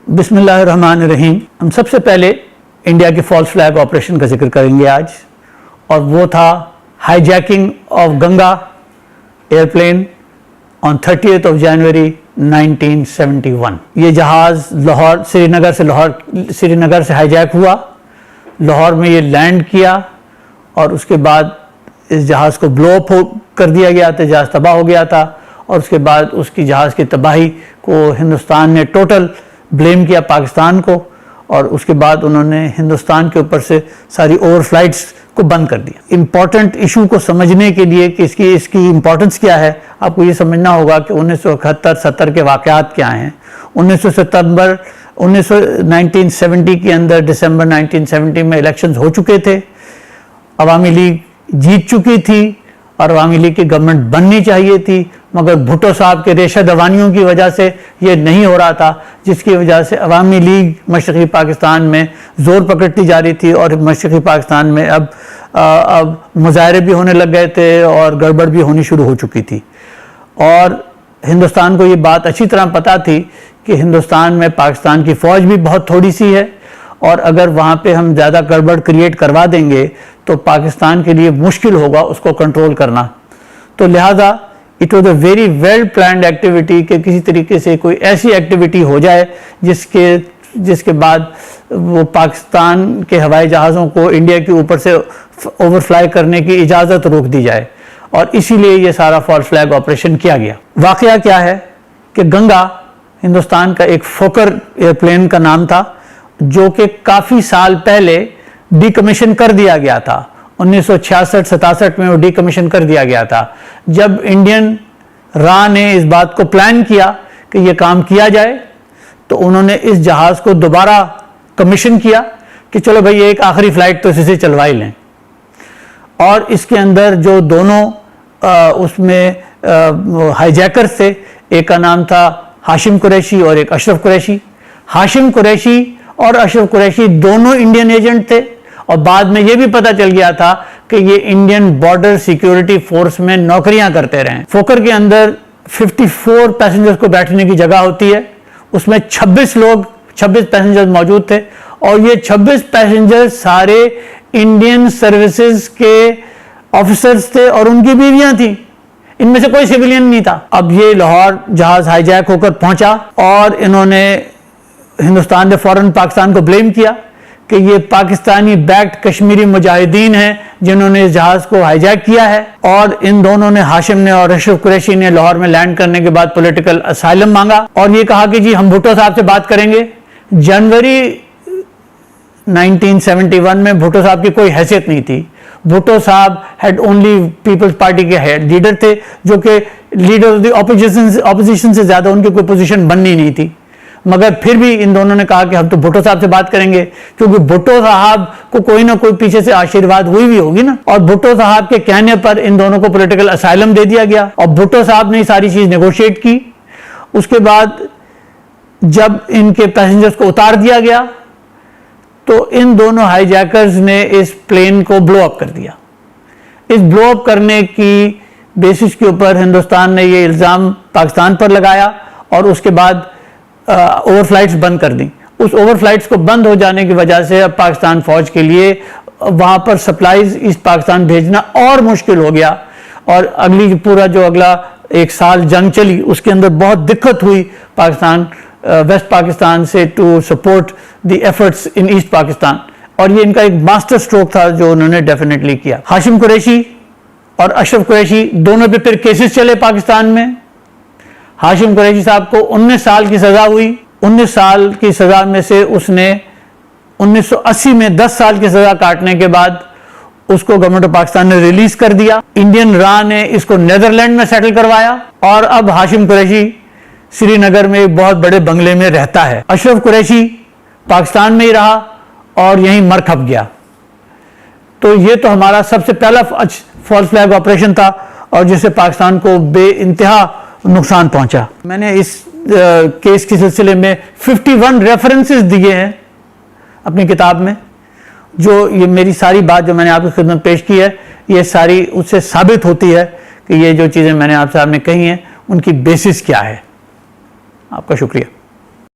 بسم اللہ الرحمن الرحیم. ہم سب سے پہلے انڈیا کے فالس فلیگ آپریشن کا ذکر کریں گے آج, اور وہ تھا high jacking of Ganga airplane on 30th of January 1971. یہ جہاز سری نگر سے ہائی جیک ہوا, لاہور میں یہ لینڈ کیا, اور اس کے بعد اس جہاز کو بلو اپ کر دیا گیا تھا, جہاز تباہ ہو گیا تھا, اور اس کے بعد اس کی جہاز کی تباہی کو ہندوستان نے ٹوٹل بلیم کیا پاکستان کو, اور اس کے بعد انہوں نے ہندوستان کے اوپر سے ساری اوور فلائٹس کو بند کر دیا. امپورٹنٹ ایشو کو سمجھنے کے لیے کہ اس کی امپورٹنس کیا ہے, آپ کو یہ سمجھنا ہوگا کہ 1971-70 کے واقعات کیا ہیں. 1970 کے اندر دسمبر 1970 میں الیکشنز ہو چکے تھے, عوامی لیگ جیت چکی تھی, اور عوامی لیگ کی گورنمنٹ بننی چاہیے تھی, مگر بھٹو صاحب کے ریشہ دوانیوں کی وجہ سے یہ نہیں ہو رہا تھا, جس کی وجہ سے عوامی لیگ مشرقی پاکستان میں زور پکڑتی جا رہی تھی, اور مشرقی پاکستان میں اب مظاہرے بھی ہونے لگ گئے تھے اور گڑبڑ بھی ہونی شروع ہو چکی تھی. اور ہندوستان کو یہ بات اچھی طرح پتہ تھی کہ ہندوستان میں پاکستان کی فوج بھی بہت تھوڑی سی ہے, اور اگر وہاں پہ ہم زیادہ گڑبڑ کریٹ کروا دیں گے تو پاکستان کے لیے مشکل ہوگا اس کو کنٹرول کرنا. تو لہٰذا it was a very well planned activity کہ کسی طریقے سے کوئی ایسی ایکٹیویٹی ہو جائے جس کے بعد وہ پاکستان کے ہوائی جہازوں کو انڈیا کے اوپر سے اوور فلائی کرنے کی اجازت روک دی جائے, اور اسی لیے یہ سارا فالس فلیگ آپریشن کیا گیا. واقعہ کیا ہے کہ گنگا ہندوستان کا ایک فوکر ایئرپلین کا نام تھا, جو کہ کافی سال پہلے ڈی کمیشن کر دیا گیا تھا. 1966-67 میں وہ ڈی کمیشن کر دیا گیا تھا. جب انڈین را نے اس بات کو پلان کیا کہ یہ کام کیا جائے, تو انہوں نے اس جہاز کو دوبارہ کمیشن کیا کہ چلو بھائی ایک آخری فلائٹ تو اسی سے چلوائی لیں. اور اس کے اندر جو دونوں اس میں ہائی جیکرز تھے, ایک کا نام تھا ہاشم قریشی اور ایک اشرف قریشی. ہاشم قریشی اور اشرف قریشی دونوں انڈین ایجنٹ تھے, اور بعد میں یہ بھی پتہ چل گیا تھا کہ یہ انڈین بارڈر سیکیورٹی فورس میں نوکریاں کرتے رہے. فوکر کے اندر 54 پیسنجرز کو بیٹھنے کی جگہ ہوتی ہے, اس میں 26 پیسنجرز موجود تھے, اور یہ 26 پیسنجر سارے انڈین سروسز کے آفیسرز تھے اور ان کی بیویاں تھیں, ان میں سے کوئی سیویلین نہیں تھا. اب یہ لاہور جہاز ہائی جیک ہو کر پہنچا, اور انہوں نے ہندوستان نے فوراً پاکستان کو بلیم کیا کہ یہ پاکستانی بیکڈ کشمیری مجاہدین ہیں جنہوں نے اس جہاز کو ہائی جیک کیا ہے. اور ان دونوں نے, ہاشم نے اور اشرف قریشی نے, لاہور میں لینڈ کرنے کے بعد پولیٹیکل اسائلم مانگا, اور یہ کہا کہ جی ہم بھٹو صاحب سے بات کریں گے. جنوری 1971 میں بھٹو صاحب کی کوئی حیثیت نہیں تھی. بھٹو صاحب ہیڈ اونلی پیپلز پارٹی کے ہیڈ لیڈر تھے, جو کہ لیڈر آف دی اپوزیشن سے زیادہ ان کی کوئی پوزیشن بننی نہیں تھی. مگر پھر بھی ان دونوں نے کہا کہ ہم تو بھٹو صاحب سے بات کریں گے, کیونکہ بھٹو صاحب کو کوئی نہ کوئی پیچھے سے آشیرواد ہوئی بھی ہوگی نا. اور بھٹو صاحب کے کہنے پر ان دونوں کو پولیٹیکل اسائلم دے دیا گیا, اور بھٹو صاحب نے ساری چیز نیگوشیٹ کی. اس کے بعد جب ان کے پیسنجرز کو اتار دیا گیا, تو ان دونوں ہائی جیکرز نے اس پلین کو بلو اپ کر دیا. اس بلو اپ کرنے کی بیسس کے اوپر ہندوستان نے یہ الزام پاکستان پر لگایا, اور اس کے بعد اوور فلائٹس بند کر دیں. اس اوور فلائٹس کو بند ہو جانے کی وجہ سے اب پاکستان فوج کے لیے وہاں پر سپلائیز ایسٹ پاکستان بھیجنا اور مشکل ہو گیا, اور اگلا ایک سال جنگ چلی, اس کے اندر بہت دقت ہوئی ویسٹ پاکستان سے to support the efforts in East Pakistan. اور یہ ان کا ایک ماسٹر سٹروک تھا جو انہوں نے ڈیفینیٹلی کیا. ہاشم قریشی اور اشرف قریشی دونوں پہ پھر کیسز چلے پاکستان میں. ہاشم قریشی صاحب کو 19 سال کی سزا ہوئی. 19 سال کی سزا میں سے اس نے 1980 میں 10 سال کی سزا کاٹنے کے بعد اس کو گورنمنٹ آف پاکستان نے ریلیز کر دیا. انڈین را نے اس کو نیدرلینڈ میں سیٹل کروایا, اور اب ہاشم قریشی سری نگر میں ایک بہت بڑے بنگلے میں رہتا ہے. اشرف قریشی پاکستان میں ہی رہا اور یہیں مر کھپ گیا. تو یہ تو ہمارا سب سے پہلا فالس فلیگ آپریشن تھا, اور جس سے پاکستان کو بے انتہا نقصان پہنچا. میں نے اس کیس کے سلسلے میں 51 ریفرنسز دیے ہیں اپنی کتاب میں, جو یہ میری ساری بات جو میں نے آپ کی خدمت پیش کی ہے, یہ ساری اس سے ثابت ہوتی ہے کہ یہ جو چیزیں میں نے آپ سے کہی ہیں ان کی بیسس کیا ہے. آپ کا شکریہ.